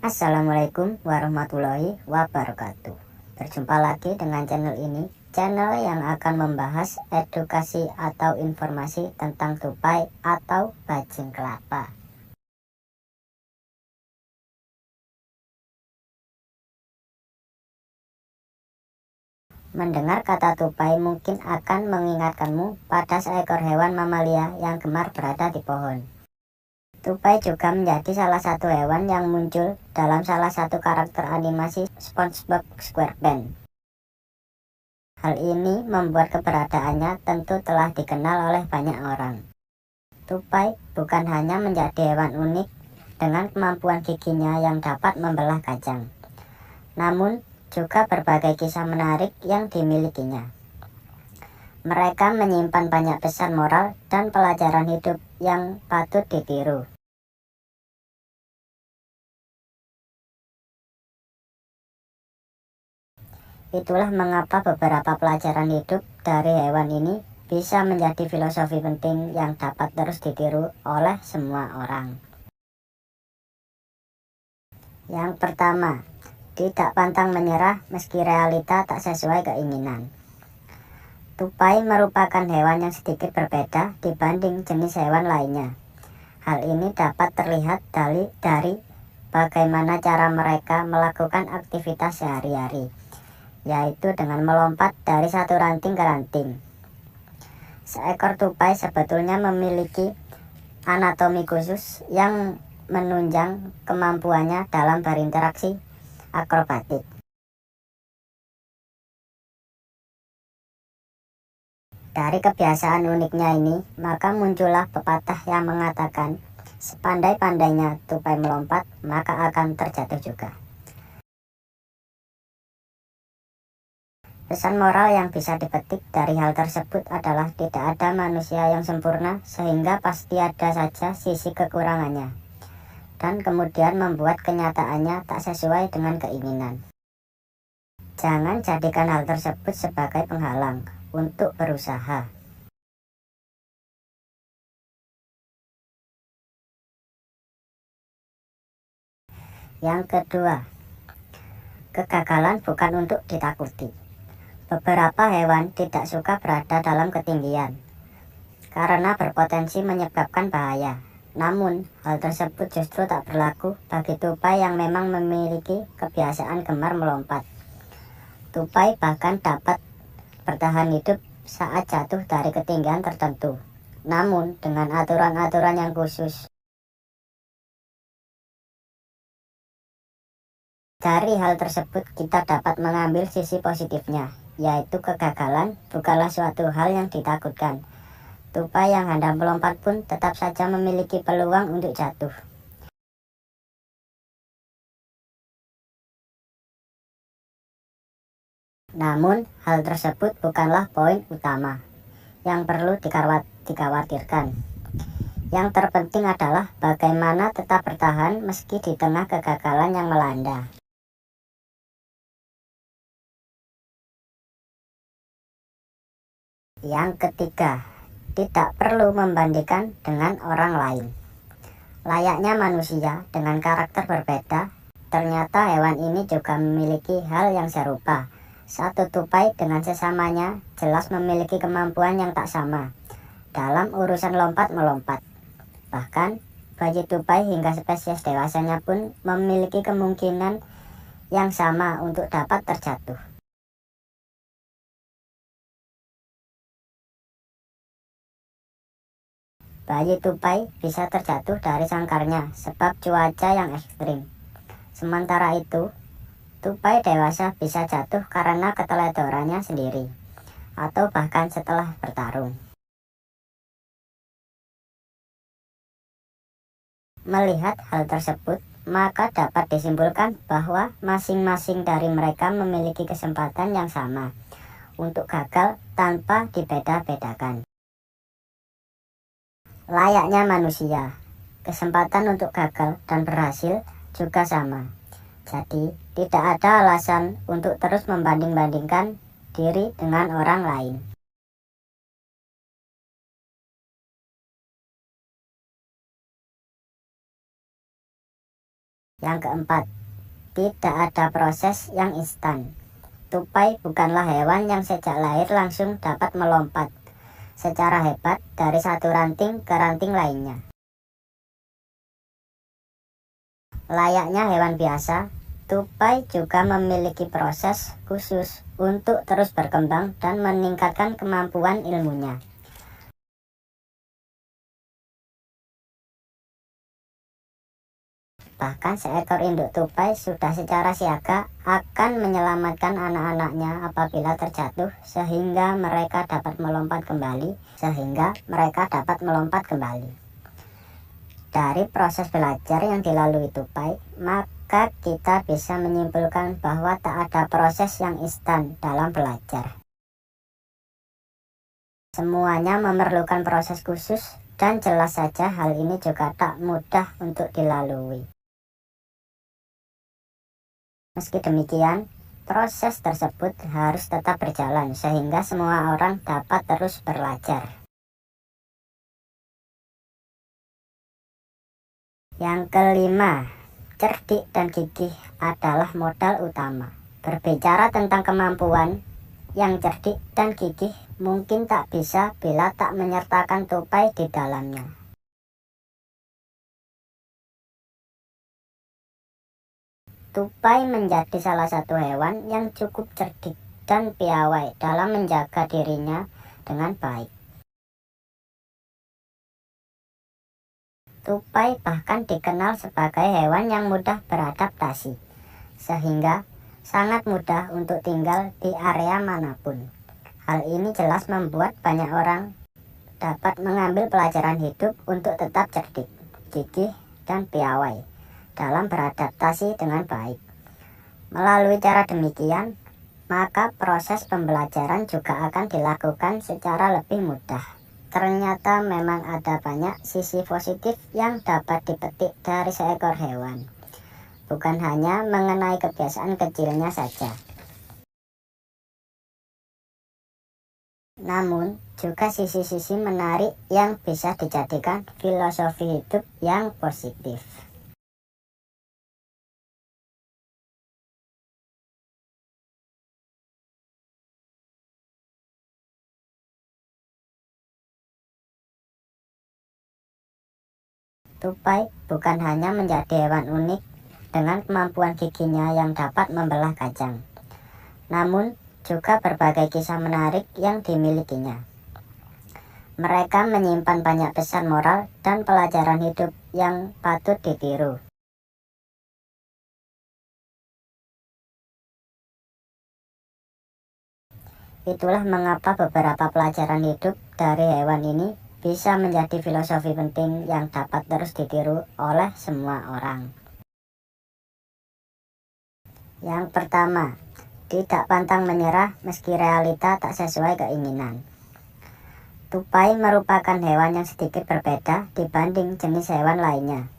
Assalamualaikum warahmatullahi wabarakatuh. Berjumpa lagi dengan channel ini, channel yang akan membahas edukasi atau informasi tentang tupai atau bajing kelapa. Mendengar kata tupai mungkin akan mengingatkanmu pada seekor hewan mamalia yang gemar berada di pohon. Tupai juga menjadi salah satu hewan yang muncul dalam salah satu karakter animasi SpongeBob SquarePants. Hal ini membuat keberadaannya tentu telah dikenal oleh banyak orang. Tupai bukan hanya menjadi hewan unik dengan kemampuan giginya yang dapat membelah kacang, namun juga berbagai kisah menarik yang dimilikinya. Mereka menyimpan banyak pesan moral dan pelajaran hidup yang patut ditiru. Itulah mengapa beberapa pelajaran hidup dari hewan ini bisa menjadi filosofi penting yang dapat terus ditiru oleh semua orang. Yang pertama, tidak pantang menyerah meski realita tak sesuai keinginan. Tupai merupakan hewan yang sedikit berbeda dibanding jenis hewan lainnya. Hal ini dapat terlihat dari bagaimana cara mereka melakukan aktivitas sehari-hari, yaitu dengan melompat dari satu ranting ke ranting. Seekor tupai sebetulnya memiliki anatomi khusus yang menunjang kemampuannya dalam berinteraksi akrobatik. Dari kebiasaan uniknya ini, maka muncullah pepatah yang mengatakan, sepandai-pandainya tupai melompat, maka akan terjatuh juga. Pesan moral yang bisa dipetik dari hal tersebut adalah tidak ada manusia yang sempurna, sehingga pasti ada saja sisi kekurangannya, dan kemudian membuat kenyataannya tak sesuai dengan keinginan. Jangan jadikan hal tersebut sebagai penghalang untuk berusaha. Yang kedua, kegagalan bukan untuk ditakuti. Beberapa hewan tidak suka berada dalam ketinggian karena berpotensi menyebabkan bahaya. Namun, hal tersebut justru tak berlaku bagi tupai yang memang memiliki kebiasaan gemar melompat. Tupai bahkan dapat bertahan hidup saat jatuh dari ketinggian tertentu, namun dengan aturan-aturan yang khusus. Dari hal tersebut kita dapat mengambil sisi positifnya, yaitu kegagalan bukanlah suatu hal yang ditakutkan. Tupai yang hendak melompat pun tetap saja memiliki peluang untuk jatuh. Namun, hal tersebut bukanlah poin utama yang perlu dikhawatirkan. Yang terpenting adalah bagaimana tetap bertahan meski di tengah kegagalan yang melanda. Yang ketiga, tidak perlu membandingkan dengan orang lain. Layaknya manusia dengan karakter berbeda, ternyata hewan ini juga memiliki hal yang serupa. Satu tupai dengan sesamanya jelas memiliki kemampuan yang tak sama dalam urusan lompat-melompat. Bahkan, bayi tupai hingga spesies dewasanya pun memiliki kemungkinan yang sama untuk dapat terjatuh. Bayi tupai bisa terjatuh dari sangkarnya sebab cuaca yang ekstrim. Sementara itu, tupai dewasa bisa jatuh karena keteledorannya sendiri, atau bahkan setelah bertarung. Melihat hal tersebut, maka dapat disimpulkan bahwa masing-masing dari mereka memiliki kesempatan yang sama untuk gagal tanpa dibeda-bedakan. Layaknya manusia, kesempatan untuk gagal dan berhasil juga sama. Jadi, tidak ada alasan untuk terus membanding-bandingkan diri dengan orang lain. Yang keempat, tidak ada proses yang instan. Tupai bukanlah hewan yang sejak lahir langsung dapat melompat secara hebat dari satu ranting ke ranting lainnya. Layaknya hewan biasa, tupai juga memiliki proses khusus untuk terus berkembang dan meningkatkan kemampuan ilmunya. Bahkan seekor induk tupai sudah secara siaga akan menyelamatkan anak-anaknya apabila terjatuh sehingga mereka dapat melompat kembali. Dari proses belajar yang dilalui tupai, maka kita bisa menyimpulkan bahwa tak ada proses yang instan dalam belajar. Semuanya memerlukan proses khusus dan jelas saja hal ini juga tak mudah untuk dilalui. Meski demikian, proses tersebut harus tetap berjalan sehingga semua orang dapat terus belajar. Yang kelima, cerdik dan gigih adalah modal utama. Berbicara tentang kemampuan, yang cerdik dan gigih mungkin tak bisa bila tak menyertakan tupai di dalamnya. Tupai menjadi salah satu hewan yang cukup cerdik dan piawai dalam menjaga dirinya dengan baik. Tupai bahkan dikenal sebagai hewan yang mudah beradaptasi, sehingga sangat mudah untuk tinggal di area manapun. Hal ini jelas membuat banyak orang dapat mengambil pelajaran hidup untuk tetap cerdik, gigih, dan piawai dalam beradaptasi dengan baik. Melalui cara demikian, maka proses pembelajaran juga akan dilakukan secara lebih mudah. Ternyata memang ada banyak sisi positif yang dapat dipetik dari seekor hewan, bukan hanya mengenai kebiasaan kecilnya saja. Namun, juga sisi-sisi menarik yang bisa dijadikan filosofi hidup yang positif. Tupai bukan hanya menjadi hewan unik dengan kemampuan giginya yang dapat membelah kacang, namun juga berbagai kisah menarik yang dimilikinya. Mereka menyimpan banyak pesan moral dan pelajaran hidup yang patut ditiru. Itulah mengapa beberapa pelajaran hidup dari hewan ini bisa menjadi filosofi penting yang dapat terus ditiru oleh semua orang. Yang pertama, tidak pantang menyerah meski realita tak sesuai keinginan. Tupai merupakan hewan yang sedikit berbeda dibanding jenis hewan lainnya.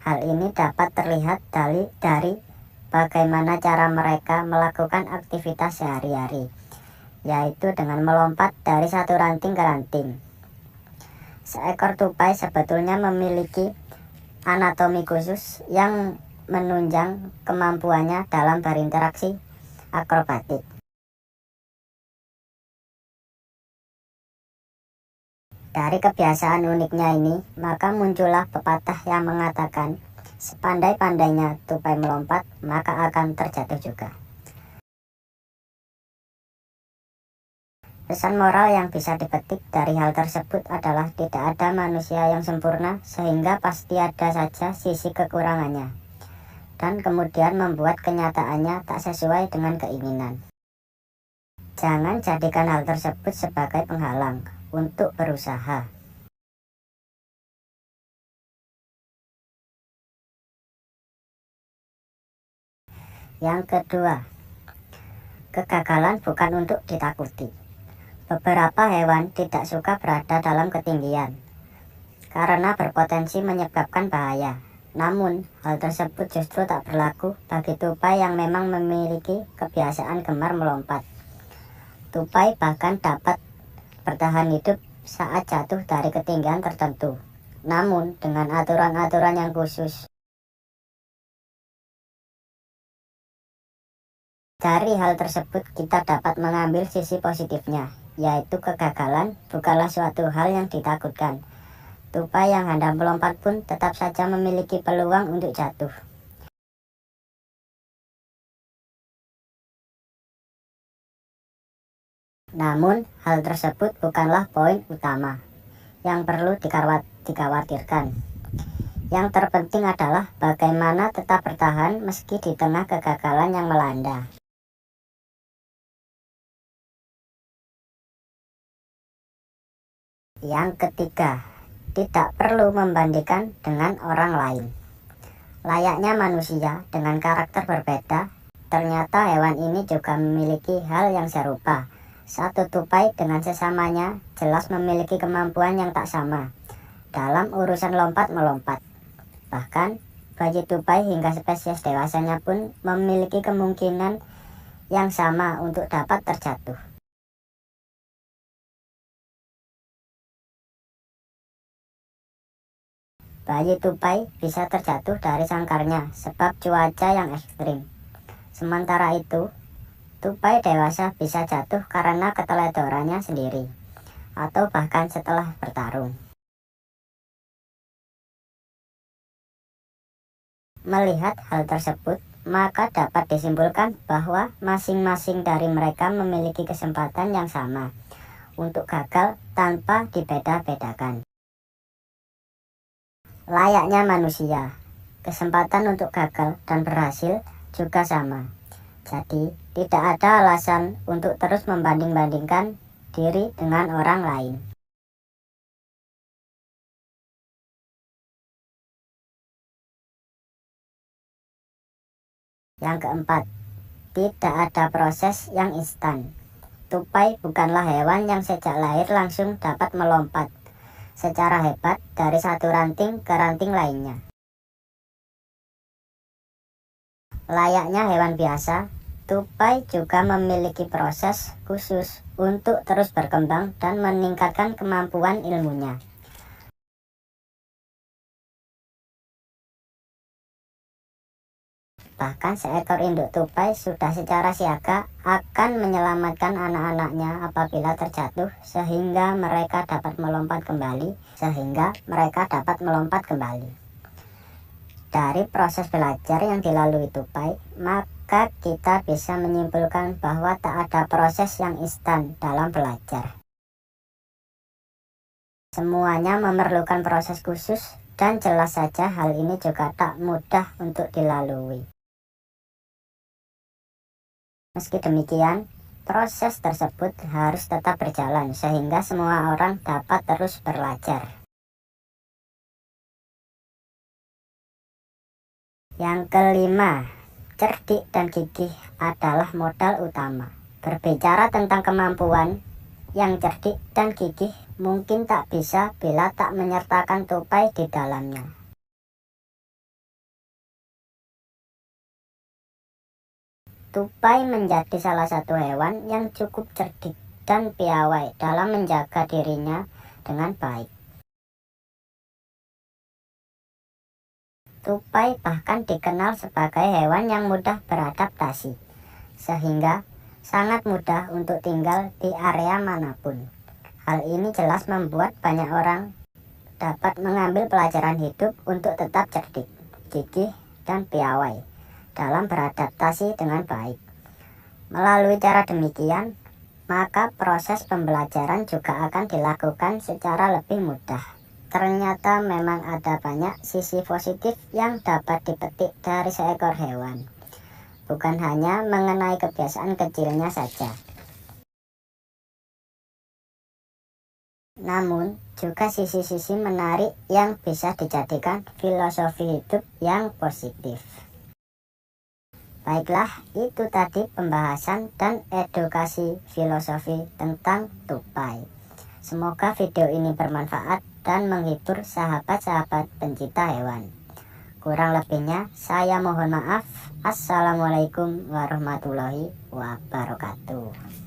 Hal ini dapat terlihat dari bagaimana cara mereka melakukan aktivitas sehari-hari, yaitu dengan melompat dari satu ranting ke ranting. Seekor tupai sebetulnya memiliki anatomi khusus yang menunjang kemampuannya dalam berinteraksi akrobatik. Dari kebiasaan uniknya ini, maka muncullah pepatah yang mengatakan, sepandai-pandainya tupai melompat, maka akan terjatuh juga. Pesan moral yang bisa dipetik dari hal tersebut adalah tidak ada manusia yang sempurna, sehingga pasti ada saja sisi kekurangannya, dan kemudian membuat kenyataannya tak sesuai dengan keinginan. Jangan jadikan hal tersebut sebagai penghalang untuk berusaha. Yang kedua, kegagalan bukan untuk ditakuti. Beberapa hewan tidak suka berada dalam ketinggian karena berpotensi menyebabkan bahaya. Namun, hal tersebut justru tak berlaku bagi tupai yang memang memiliki kebiasaan gemar melompat. Tupai bahkan dapat bertahan hidup saat jatuh dari ketinggian tertentu, namun dengan aturan-aturan yang khusus. Dari hal tersebut kita dapat mengambil sisi positifnya, yaitu kegagalan bukanlah suatu hal yang ditakutkan. Tupai yang hendak melompat pun tetap saja memiliki peluang untuk jatuh. Namun, hal tersebut bukanlah poin utama yang perlu dikhawatirkan. Yang terpenting adalah bagaimana tetap bertahan meski di tengah kegagalan yang melanda. Yang ketiga, tidak perlu membandingkan dengan orang lain. Layaknya manusia dengan karakter berbeda, ternyata hewan ini juga memiliki hal yang serupa. Satu tupai dengan sesamanya jelas memiliki kemampuan yang tak sama dalam urusan lompat-melompat. Bahkan, bayi tupai hingga spesies dewasanya pun memiliki kemungkinan yang sama untuk dapat terjatuh. Bayi tupai bisa terjatuh dari sangkarnya sebab cuaca yang ekstrim. Sementara itu, tupai dewasa bisa jatuh karena keteledorannya sendiri, atau bahkan setelah bertarung. Melihat hal tersebut, maka dapat disimpulkan bahwa masing-masing dari mereka memiliki kesempatan yang sama untuk gagal tanpa dibeda-bedakan. Layaknya manusia, kesempatan untuk gagal dan berhasil juga sama. Jadi, tidak ada alasan untuk terus membanding-bandingkan diri dengan orang lain. Yang keempat, tidak ada proses yang instan. Tupai bukanlah hewan yang sejak lahir langsung dapat melompat secara hebat dari satu ranting ke ranting lainnya. Layaknya hewan biasa, tupai juga memiliki proses khusus untuk terus berkembang dan meningkatkan kemampuan ilmunya. Bahkan seekor induk tupai sudah secara siaga akan menyelamatkan anak-anaknya apabila terjatuh sehingga mereka dapat melompat kembali. Dari proses belajar yang dilalui tupai, maka kita bisa menyimpulkan bahwa tak ada proses yang instan dalam belajar. Semuanya memerlukan proses khusus dan jelas saja hal ini juga tak mudah untuk dilalui. Meski demikian, proses tersebut harus tetap berjalan sehingga semua orang dapat terus belajar. Yang kelima, cerdik dan gigih adalah modal utama. Berbicara tentang kemampuan, yang cerdik dan gigih mungkin tak bisa bila tak menyertakan tupai di dalamnya. Tupai menjadi salah satu hewan yang cukup cerdik dan piawai dalam menjaga dirinya dengan baik. Tupai bahkan dikenal sebagai hewan yang mudah beradaptasi, sehingga sangat mudah untuk tinggal di area manapun. Hal ini jelas membuat banyak orang dapat mengambil pelajaran hidup untuk tetap cerdik, gigih, dan piawai dalam beradaptasi dengan baik. Melalui cara demikian, maka proses pembelajaran juga akan dilakukan secara lebih mudah. Ternyata memang ada banyak sisi positif yang dapat dipetik dari seekor hewan, bukan hanya mengenai kebiasaan kecilnya saja. Namun, juga sisi-sisi menarik yang bisa dijadikan filosofi hidup yang positif. Baiklah, itu tadi pembahasan dan edukasi filosofi tentang tupai. Semoga video ini bermanfaat dan menghibur sahabat-sahabat pencinta hewan. Kurang lebihnya, saya mohon maaf. Assalamualaikum warahmatullahi wabarakatuh.